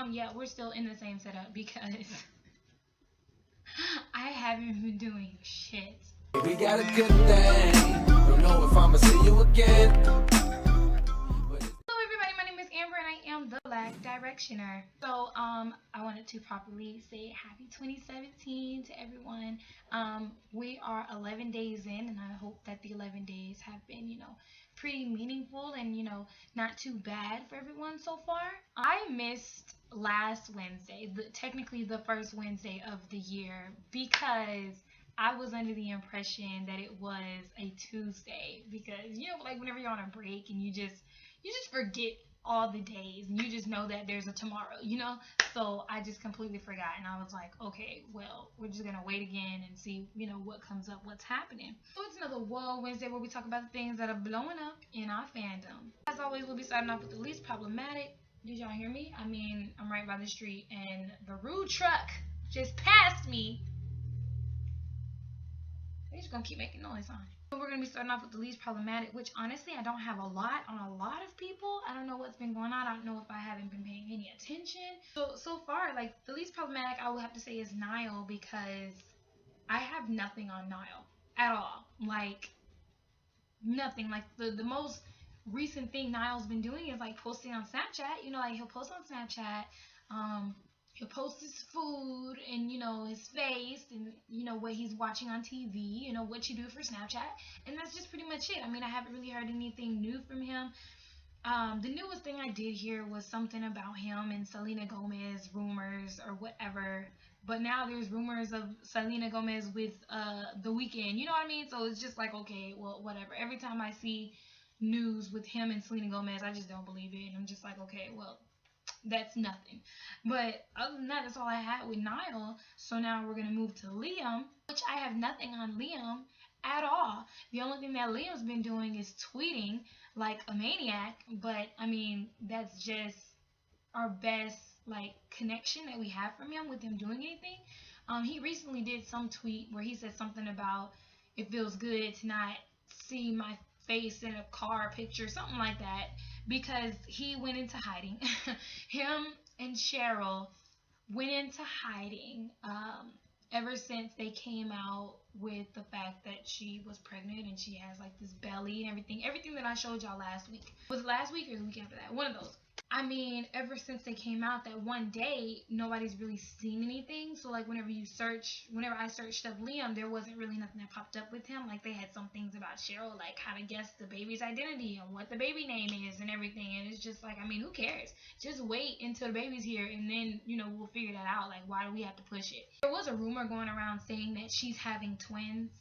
Yeah, we're still in the same setup because I haven't been doing shit. We got a good thing. Don't know if I'ma see you again. Hello everybody, my name is Amber and I am the Black Directioner. So I wanted to properly say happy 2017 to everyone. We are 11 days in and I hope that the 11 days have been, pretty meaningful and, not too bad for everyone so far. I missed last Wednesday, technically the first Wednesday of the year, because I was under the impression that it was a Tuesday because like whenever you're on a break and you just forget all the days and you just know that there's a tomorrow. So I just completely forgot and I was like, okay, well, we're just gonna wait again and see what comes up, what's happening. So it's another WOAH Wednesday where we talk about the things that are blowing up in our fandom. As always, we'll be starting off with the least problematic. Did y'all hear me? I mean, I'm right by the street and the rude truck just passed me. They're just gonna keep making noise, huh? So we're gonna be starting off with the least problematic, which honestly I don't have a lot on a lot of people. I don't know what's been going on. I don't know if I haven't been paying any attention. So far, like the least problematic I would have to say is Niall, because I have nothing on Niall at all. Like nothing. Like the most recent thing Niall's been doing is like posting on Snapchat. Like he'll post on Snapchat. He'll post his food and his face and what he's watching on TV, what you do for Snapchat, and that's just pretty much it. I mean, I haven't really heard anything new from him. The newest thing I did hear was something about him and Selena Gomez rumors or whatever, but now there's rumors of Selena Gomez with The Weeknd. You know what I mean? So it's just like, okay, well, whatever. Every time I see news with him and Selena Gomez, I just don't believe it, and I'm just like, okay, well, that's nothing. But other than that, that's all I had with Niall. So now we're gonna move to Liam, which I have nothing on Liam at all. The only thing that Liam's been doing is tweeting like a maniac, but I mean, that's just our best like connection that we have from him with him doing anything. He recently did some tweet where he said something about it feels good to not see my face in a car picture, something like that, because he went into hiding. Him and Cheryl went into hiding ever since they came out with the fact that she was pregnant and she has like this belly and everything that I showed y'all last week. Was it last week or the week after that? One of those. I mean, ever since they came out, that one day, nobody's really seen anything. So, like, whenever I searched up Liam, there wasn't really nothing that popped up with him. Like, they had some things about Cheryl, like how to guess the baby's identity and what the baby name is and everything. And it's just like, I mean, who cares? Just wait until the baby's here and then, we'll figure that out. Like, why do we have to push it? There was a rumor going around saying that she's having twins.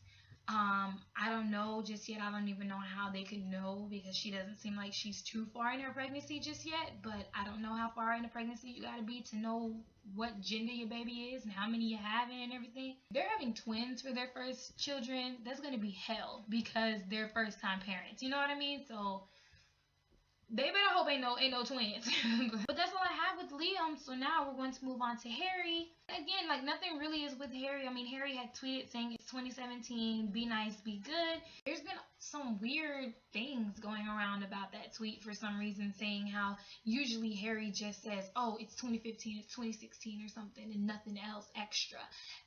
I don't know just yet. I don't even know how they could know because she doesn't seem like she's too far in her pregnancy just yet. But I don't know how far in the pregnancy you gotta be to know what gender your baby is and how many you have and everything. They're having twins for their first children. That's gonna be hell because they're first time parents. You know what I mean? So they better hope ain't no twins. But that's all I have with Liam. So now we're going to move on to Harry. Again, like nothing really is with Harry. I mean, Harry had tweeted saying it's 2017, be nice, be good. There's been some weird things going around about that tweet for some reason, saying how usually Harry just says, oh, it's 2015, it's 2016 or something, and nothing else extra.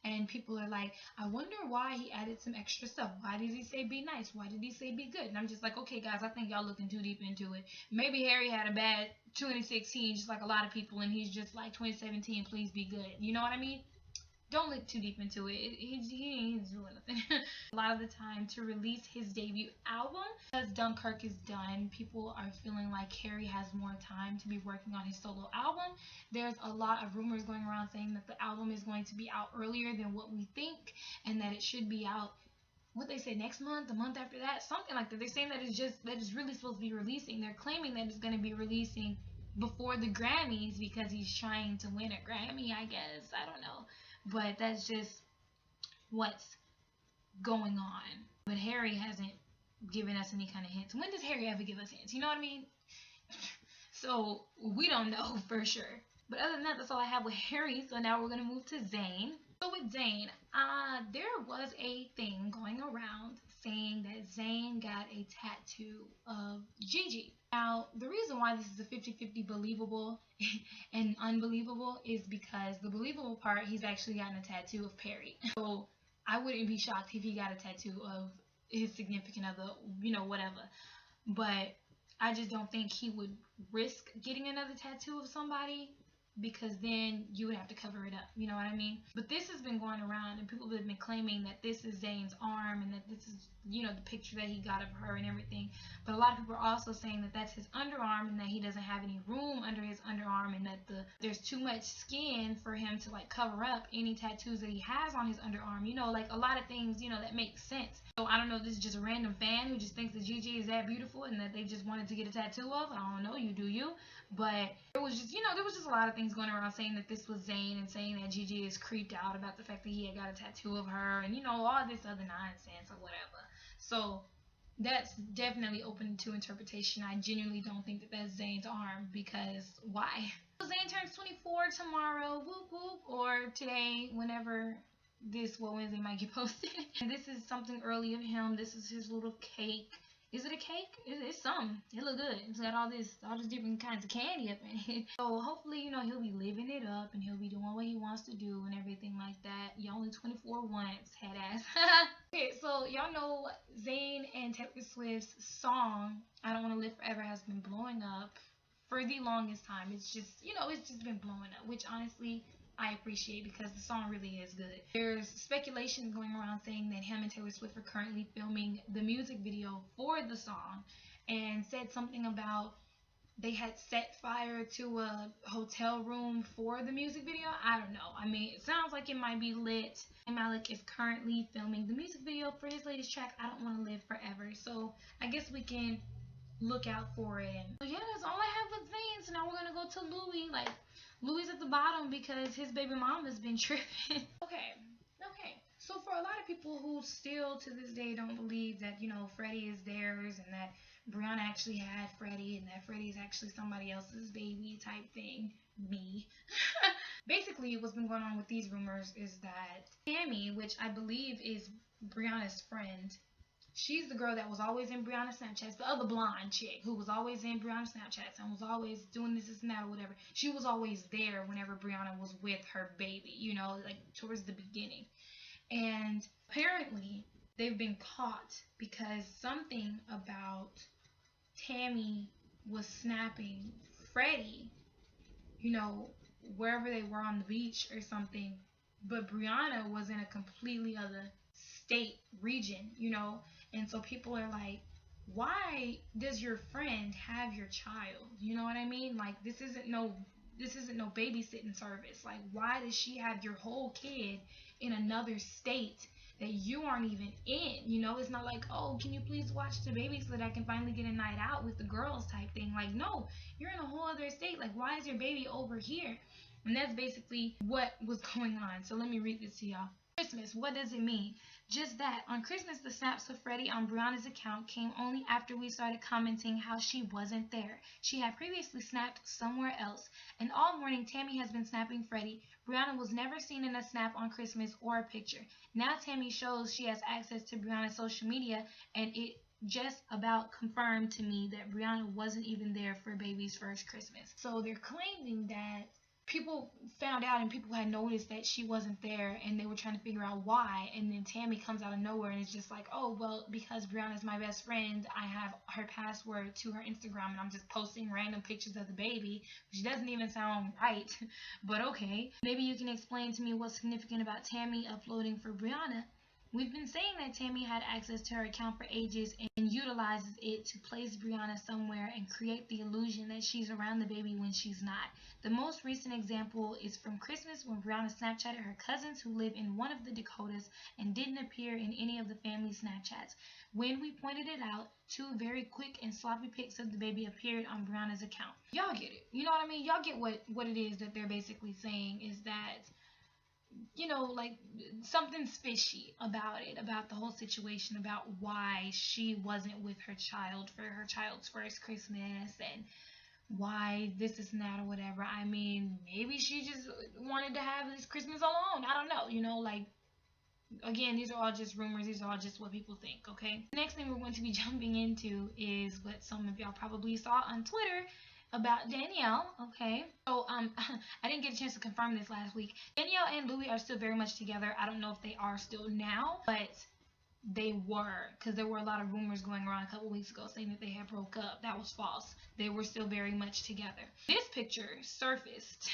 And people are like, I wonder why he added some extra stuff. Why did he say be nice? Why did he say be good? And I'm just like, okay, guys, I think y'all looking too deep into it. Maybe Harry had a bad 2016, just like a lot of people, and he's just like 2017, please be good. You know what I mean? Don't look too deep into it. He ain't doing nothing. A lot of the time to release his debut album, because Dunkirk is done, people are feeling like Harry has more time to be working on his solo album. There's a lot of rumors going around saying that the album is going to be out earlier than what we think, and that it should be out, what they say, next month, the month after that, something like that. They're saying that it's really supposed to be releasing. They're claiming that it's going to be releasing before the Grammys because he's trying to win a Grammy, I guess. I don't know. But that's just what's going on. But Harry hasn't given us any kind of hints. When does Harry ever give us hints? You know what I mean? So we don't know for sure. But other than that, that's all I have with Harry. So now we're going to move to Zayn. So with Zayn, there was a thing going around saying that Zayn got a tattoo of Gigi. Now, the reason why this is a 50-50 believable and unbelievable is because the believable part, he's actually gotten a tattoo of Perry. So I wouldn't be shocked if he got a tattoo of his significant other, whatever. But I just don't think he would risk getting another tattoo of somebody, because then you would have to cover it up, you know what I mean? But this has been going around, and people have been claiming that this is Zayn's arm, and that this is, the picture that he got of her and everything. But a lot of people are also saying that that's his underarm, and that he doesn't have any room under his underarm, and that there's too much skin for him to like cover up any tattoos that he has on his underarm. Like a lot of things, that makes sense. So I don't know if this is just a random fan who just thinks that Gigi is that beautiful and that they just wanted to get a tattoo of. I don't know, you do you. But it was just, there was just a lot of things going around saying that this was Zayn, and saying that Gigi is creeped out about the fact that he had got a tattoo of her, and all this other nonsense or whatever. So that's definitely open to interpretation. I genuinely don't think that that's Zayn's arm, because why? Zayn turns 24 tomorrow, whoop whoop, or today, whenever this Wednesday might get posted. And this is something early of him. This is his little cake. Is it a cake? It's something. It look good. It's got all these different kinds of candy up in it. So hopefully, he'll be living it up, and he'll be doing what he wants to do and everything like that. You're only 24 once, head ass. Okay, so y'all know Zayn and Taylor Swift's song, I Don't Want to Live Forever, has been blowing up for the longest time. It's just, it's just been blowing up, which honestly I appreciate, because the song really is good. There's speculation going around saying that him and Taylor Swift are currently filming the music video for the song, and said something about they had set fire to a hotel room for the music video. I don't know. I mean, it sounds like it might be lit. And Malik is currently filming the music video for his latest track, I Don't Want to Live Forever. So I guess we can look out for it. But yeah, that's all I have with Zayn. So now we're gonna go to Louis. Like, Louis at the bottom because his baby mama's been tripping. Okay. So for a lot of people who still to this day don't believe that, Freddie is theirs, and that Brianna actually had Freddie, and that Freddie is actually somebody else's baby type thing, me. Basically, what's been going on with these rumors is that Tammy, which I believe is Brianna's friend, she's the girl that was always in Brianna's Snapchats, the other blonde chick who was always in Brianna's Snapchats and was always doing this and that or whatever. She was always there whenever Brianna was with her baby, like towards the beginning. And apparently they've been caught because something about Tammy was snapping Freddie, wherever they were on the beach or something. But Brianna was in a completely other state, region, And so people are like, why does your friend have your child? You know what I mean? Like, this isn't no babysitting service. Like, why does she have your whole kid in another state that you aren't even in? It's not like, oh, can you please watch the baby so that I can finally get a night out with the girls type thing. Like, no, you're in a whole other state. Like, why is your baby over here? And that's basically what was going on. So let me read this to y'all. Christmas, what does it mean? Just that. On Christmas, the snaps of Freddie on Brianna's account came only after we started commenting how she wasn't there. She had previously snapped somewhere else. And all morning, Tammy has been snapping Freddie. Brianna was never seen in a snap on Christmas or a picture. Now Tammy shows she has access to Brianna's social media, and it just about confirmed to me that Brianna wasn't even there for baby's first Christmas. So they're claiming that people found out and people had noticed that she wasn't there, and they were trying to figure out why. And then Tammy comes out of nowhere and it's just like, oh, well, because Brianna's my best friend, I have her password to her Instagram, and I'm just posting random pictures of the baby, which doesn't even sound right. But okay, maybe you can explain to me what's significant about Tammy uploading for Brianna. We've been saying that Tammy had access to her account for ages and utilizes it to place Brianna somewhere and create the illusion that she's around the baby when she's not. The most recent example is from Christmas, when Brianna Snapchatted her cousins who live in one of the Dakotas and didn't appear in any of the family Snapchats. When we pointed it out, 2 very quick and sloppy pics of the baby appeared on Brianna's account. Y'all get it. You know what I mean? Y'all get what it is that they're basically saying is that, like, something's fishy about it, about the whole situation, about why she wasn't with her child for her child's first Christmas, and why this is not or whatever. I mean, maybe she just wanted to have this Christmas alone. I don't know, like, Again, these are all just rumors. These are all just what people think, okay? The next thing we're going to be jumping into is what some of y'all probably saw on Twitter about Danielle, okay? So, I didn't get a chance to confirm this last week. Danielle and Louis are still very much together. I don't know if they are still now, but they were, because there were a lot of rumors going around a couple weeks ago saying that they had broke up. That was false. They were still very much together. This picture surfaced,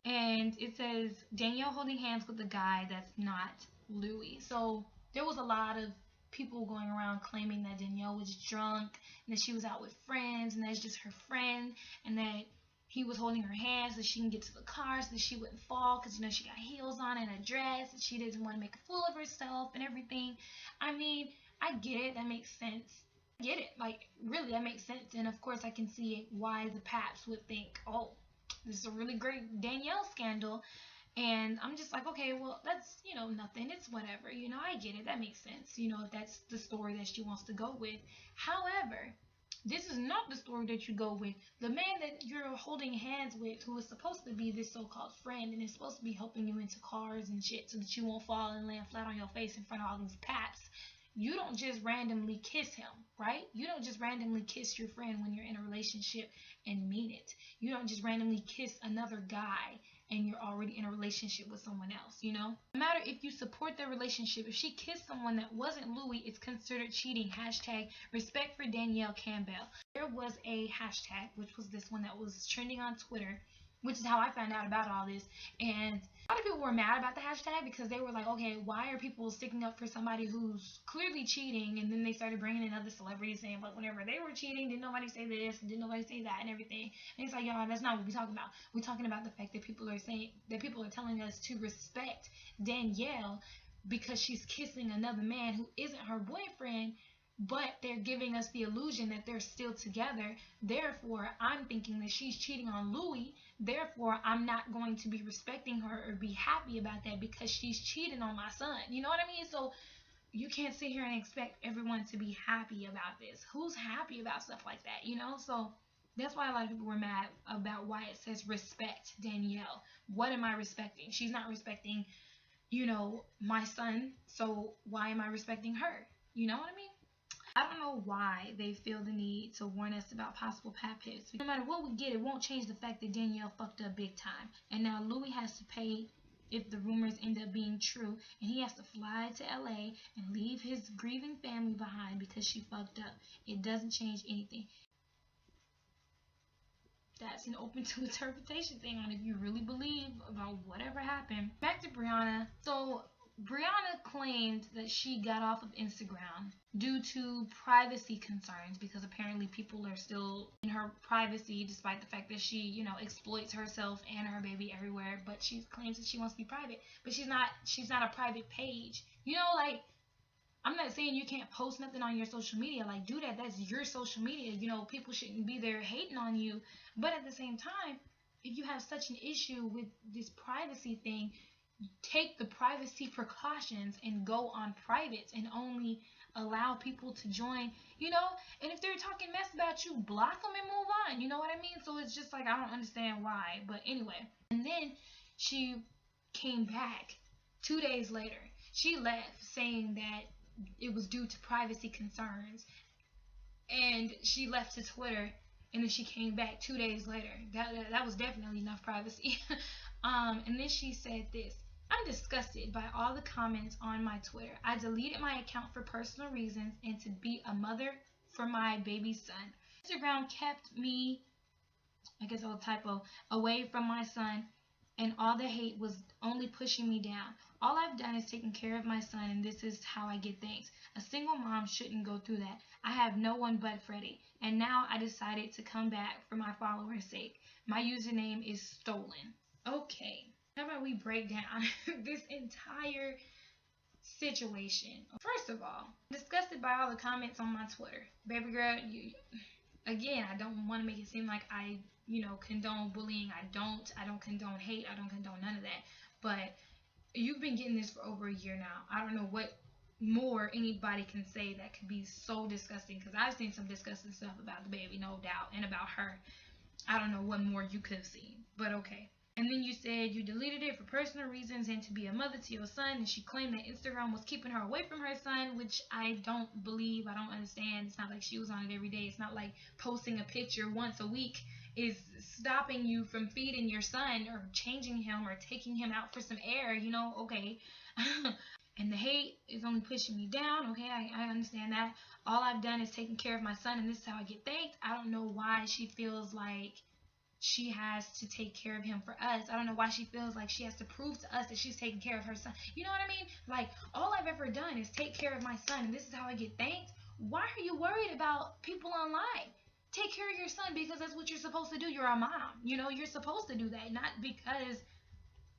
and it says Danielle holding hands with a guy that's not Louis. So there was a lot of people going around claiming that Danielle was drunk and that she was out with friends and that's just her friend, and that he was holding her hand so she can get to the car so that she wouldn't fall, because, you know, she got heels on and a dress and she didn't want to make a fool of herself and everything. I mean, I get it. That makes sense. I get it. Like, really, that makes sense. And, of course, I can see why the Paps would think, oh, this is a really great Danielle scandal. And I'm just like, okay, well, that's, you know, nothing. It's whatever. You know, I get it. That makes sense. You know, if that's the story that she wants to go with. However, this is not the story that you go with. The man that you're holding hands with, who is supposed to be this so-called friend and is supposed to be helping you into cars and shit so that you won't fall and land flat on your face in front of all these Paps, you don't just randomly kiss him, right? You don't just randomly kiss your friend when you're in a relationship and mean it. You don't just randomly kiss another guy and you're already in a relationship with someone else, you know? No matter if you support their relationship, if she kissed someone that wasn't Louis, it's considered cheating. Hashtag respect for Danielle Campbell. There was a hashtag, which was this one that was trending on Twitter, which is how I found out about all this. And a lot of people were mad about the hashtag because they were like, okay, why are people sticking up for somebody who's clearly cheating? And then they started bringing in other celebrities saying, but whenever they were cheating, didn't nobody say this, and didn't nobody say that, and everything. And it's like, y'all, that's not what we're talking about. We're talking about the fact that people are saying, that people are telling us to respect Danielle because she's kissing another man who isn't her boyfriend, but they're giving us the illusion that they're still together. Therefore, I'm thinking that she's cheating on Louis. Therefore, I'm not going to be respecting her or be happy about that because she's cheating on my son. You know what I mean? So you can't sit here and expect everyone to be happy about this. Who's happy about stuff like that, you know? So that's why a lot of people were mad about why it says respect Danielle. What am I respecting? She's not respecting, you know, my son. So why am I respecting her? You know what I mean? I don't know why they feel the need to warn us about possible Pap hits. No matter what we get, it won't change the fact that Danielle fucked up big time. And now Louis has to pay if the rumors end up being true. And he has to fly to LA and leave his grieving family behind because she fucked up. It doesn't change anything. That's an open to interpretation thing on if you really believe about whatever happened. Back to Brianna. So Brianna claimed that she got off of Instagram due to privacy concerns because apparently people are still in her privacy despite the fact that she, you know, exploits herself and her baby everywhere, but she claims that she wants to be private. But she's not a private page. You know, like, I'm not saying you can't post nothing on your social media. Like, do that. That's your social media. You know, people shouldn't be there hating on you. But at the same time, if you have such an issue with this privacy thing, take the privacy precautions and go on privates and only allow people to join, you know? And if they're talking mess about you, block them and move on. You know what I mean? So it's just like, I don't understand why. But anyway. And then she came back 2 days later. She left saying that it was due to privacy concerns. And she left to Twitter. And then she came back 2 days later. That was definitely enough privacy. And then she said this. I'm disgusted by all the comments on my Twitter. I deleted my account for personal reasons and to be a mother for my baby son. Instagram kept me, I guess I'll typo, away from my son, and all the hate was only pushing me down. All I've done is taken care of my son, and this is how I get things. A single mom shouldn't go through that. I have no one but Freddie, and now I decided to come back for my followers' sake. My username is stolen. Okay. How about we break down this entire situation? First of all, I'm disgusted by all the comments on my Twitter. Baby girl, again, I don't want to make it seem like I, you know, condone bullying. I don't condone hate. I don't condone none of that. But you've been getting this for over a year now. I don't know what more anybody can say that could be so disgusting, because I've seen some disgusting stuff about the baby, no doubt, and about her. I don't know what more you could have seen, but okay. And then you said you deleted it for personal reasons and to be a mother to your son. And she claimed that Instagram was keeping her away from her son, which I don't believe. I don't understand. It's not like she was on it every day. It's not like posting a picture once a week is stopping you from feeding your son or changing him or taking him out for some air, you know, okay. And the hate is only pushing me down, okay, I understand that. All I've done is taken care of my son, and this is how I get thanked. I don't know why she feels like she has to take care of him for us. I don't know why she feels like she has to prove to us that she's taking care of her son. You know what I mean? Like, all I've ever done is take care of my son, and this is how I get thanked. Why are you worried about people online? Take care of your son because that's what you're supposed to do. You're a mom. You know, you're supposed to do that, not because,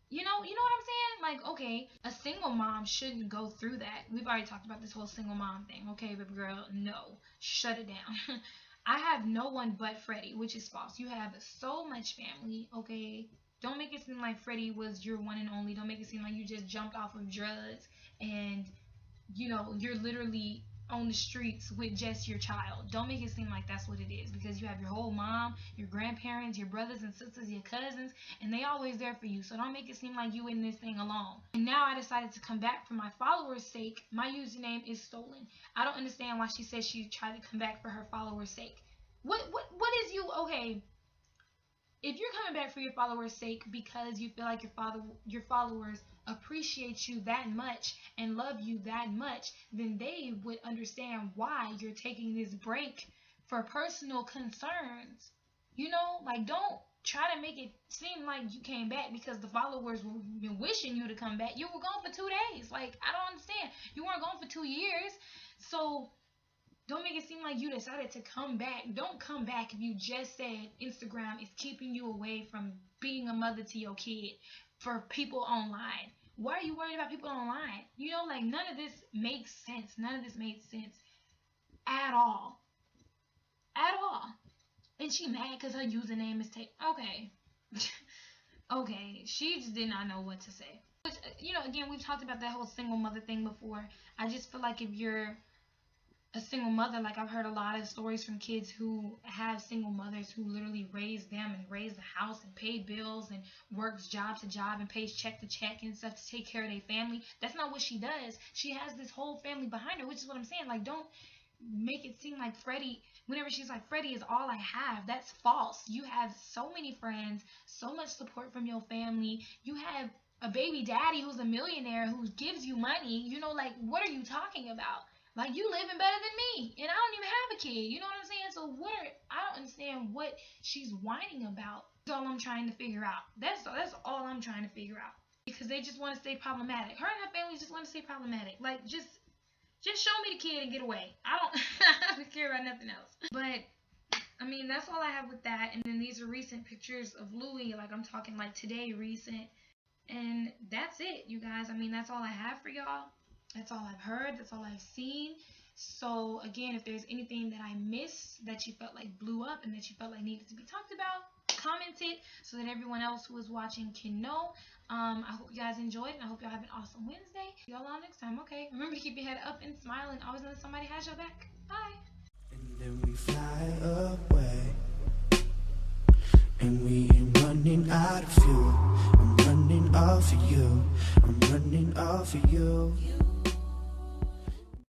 you know what I'm saying? Like, okay, a single mom shouldn't go through that. We've already talked about this whole single mom thing. Okay, baby girl, no. Shut it down. I have no one but Freddie, which is false. You have so much family, okay? Don't make it seem like Freddie was your one and only. Don't make it seem like you just jumped off of drugs and, you know, you're literally on the streets with just your child. Don't make it seem like that's what it is, because you have your whole mom, your grandparents, your brothers and sisters, your cousins, and they always there for you. So don't make it seem like you in this thing alone. And now I decided to come back for my followers' sake. My username is stolen. I don't understand why she says she tried to come back for her followers' sake. What is you, okay, if you're coming back for your followers' sake because you feel like your followers appreciate you that much and love you that much, then they would understand why you're taking this break for personal concerns. You know, like, don't try to make it seem like you came back because the followers were wishing you to come back. You were gone for 2 days. Like, I don't understand. You weren't gone for 2 years. So don't make it seem like you decided to come back. Don't come back if you just said Instagram is keeping you away from being a mother to your kid for people online. Why are you worried about people online? You know, like, none of this makes sense. None of this made sense at all. At all. And she mad because her username is taken. Okay. Okay. She just did not know what to say. But, you know, again, we've talked about that whole single mother thing before. I just feel like if you're a single mother, like, I've heard a lot of stories from kids who have single mothers who literally raise them and raise the house and pay bills and works job to job and pays check to check and stuff to take care of their family. That's not what she does. She has this whole family behind her, which is what I'm saying. Like, don't make it seem like Freddie, whenever she's like, Freddie is all I have. That's false. You have so many friends, so much support from your family. You have a baby daddy who's a millionaire who gives you money. You know, like, what are you talking about? Like, you living better than me, and I don't even have a kid. You know what I'm saying? So I don't understand what she's whining about. That's all I'm trying to figure out. That's all I'm trying to figure out. Because they just want to stay problematic. Her and her family just want to stay problematic. Like, just show me the kid and get away. I don't care about nothing else. But, I mean, that's all I have with that. And then these are recent pictures of Louis. Like, I'm talking, like, today recent. And that's it, you guys. I mean, that's all I have for y'all. That's all I've heard. That's all I've seen. So, again, if there's anything that I missed that you felt like blew up and that you felt like needed to be talked about, comment it so that everyone else who is watching can know. I hope you guys enjoyed, and I hope y'all have an awesome Wednesday. See y'all all next time, okay? Remember to keep your head up and smile, and always know that somebody has your back. Bye. And then we fly away, and we ain't running out of fuel. I'm running off of you. I'm running off of you.